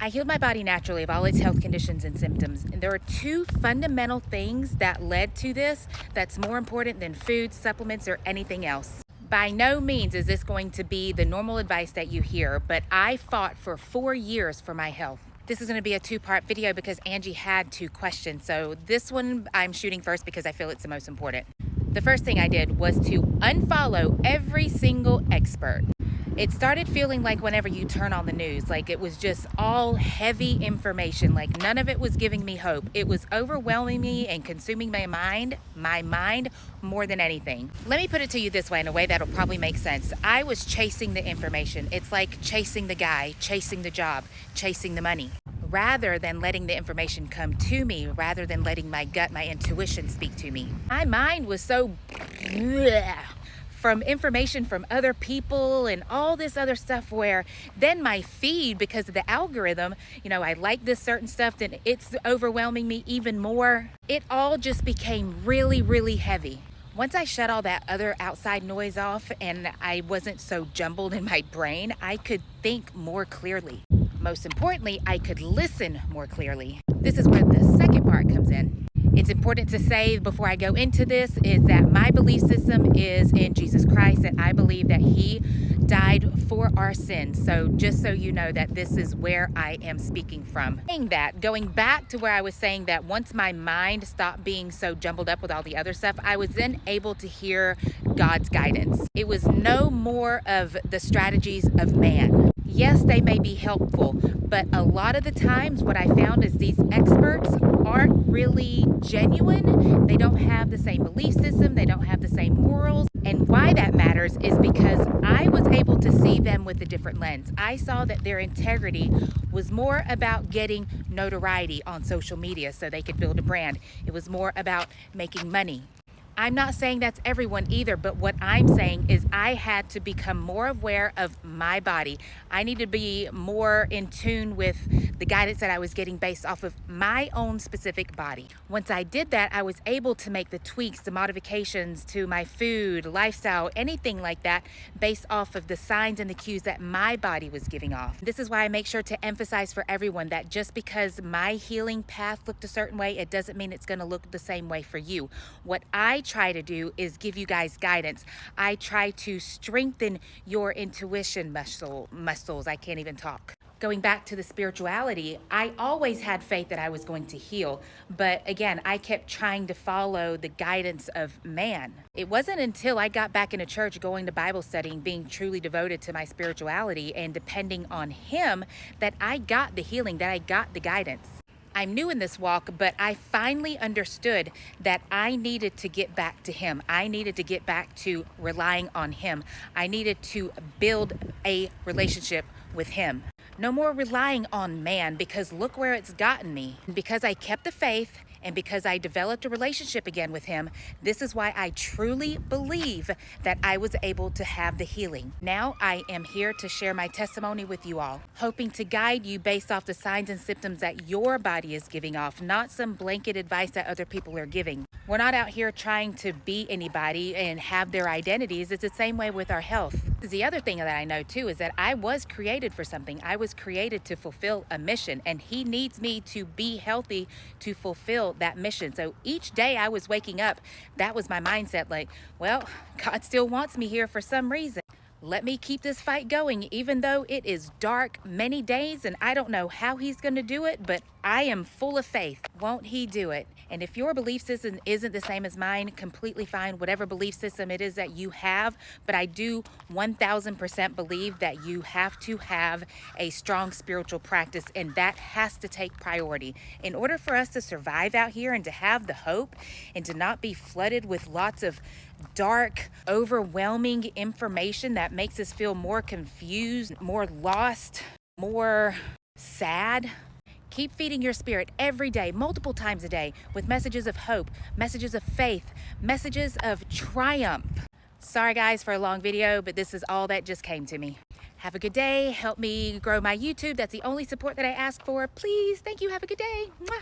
I healed my body naturally of all its health conditions and symptoms. And there are two fundamental things that led to this that's more important than food, supplements, or anything else. By no means is this going to be the normal advice that you hear, but I fought for 4 years for my health. This is going to be a two-part video because Angie had 2 questions. So this one I'm shooting first because I feel it's the most important. The first thing I did was to unfollow every single expert. It started feeling like whenever you turn on the news, like it was just all heavy information, like none of it was giving me hope. It was overwhelming me and consuming my mind more than anything. Let me put it to you this way, in a way that'll probably make sense. I was chasing the information. It's like chasing the guy, chasing the job, chasing the money, rather than letting the information come to me, rather than letting my gut, my intuition speak to me. My mind was so from information from other people and all this other stuff, where then my feed, because of the algorithm, I like this certain stuff, then it's overwhelming me even more. It all just became really, really heavy. Once I shut all that other outside noise off and I wasn't so jumbled in my brain, I could think more clearly. Most importantly, I could listen more clearly. This is where the second part comes in. It's important to say before I go into this is that my belief system is in Jesus Christ, and I believe that He died for our sins. So just so you know that this is where I am speaking from. Saying that, going back to where I was saying that once my mind stopped being so jumbled up with all the other stuff, I was then able to hear God's guidance. It was no more of the strategies of man. Yes, they may be helpful, but a lot of the times what I found is these experts aren't really genuine. They don't have the same belief system. They don't have the same morals. And why that matters is because I was able to see them with a different lens. I saw that their integrity was more about getting notoriety on social media so they could build a brand. It was more about making money. I'm not saying that's everyone either, but what I'm saying is I had to become more aware of my body. I need to be more in tune with the guidance that I was getting based off of my own specific body. Once I did that, I was able to make the tweaks, the modifications to my food, lifestyle, anything like that based off of the signs and the cues that my body was giving off. This is why I make sure to emphasize for everyone that just because my healing path looked a certain way, it doesn't mean it's going to look the same way for you. What I try to do is give you guys guidance. I try to strengthen your intuition muscles. I can't even talk. Going back to the spirituality, I always had faith that I was going to heal. But again, I kept trying to follow the guidance of man. It wasn't until I got back into church, going to Bible study, and being truly devoted to my spirituality and depending on Him, that I got the healing, that I got the guidance. I'm new in this walk, but I finally understood that I needed to get back to Him. I needed to get back to relying on Him. I needed to build a relationship with Him. No more relying on man, because look where it's gotten me. Because I kept the faith and because I developed a relationship again with Him, this is why I truly believe that I was able to have the healing. Now I am here to share my testimony with you all, hoping to guide you based off the signs and symptoms that your body is giving off, not some blanket advice that other people are giving. We're not out here trying to be anybody and have their identities. It's the same way with our health. The other thing that I know too is that I was created for something. I was created to fulfill a mission, and He needs me to be healthy to fulfill that mission. So each day I was waking up, that was my mindset, like, well, God still wants me here for some reason. Let me keep this fight going, even though it is dark many days and I don't know how He's going to do it, but I am full of faith. Won't He do it? And if your belief system isn't the same as mine, completely fine, whatever belief system it is that you have. But I do 1000% believe that you have to have a strong spiritual practice, and that has to take priority. In order for us to survive out here and to have the hope and to not be flooded with lots of dark, overwhelming information that makes us feel more confused, more lost, more sad, keep feeding your spirit every day, multiple times a day, with messages of hope, messages of faith, messages of triumph. Sorry guys for a long video, but this is all that just came to me. Have a good day. Help me grow my YouTube. That's the only support that I ask for. Please. Thank you. Have a good day. Mwah.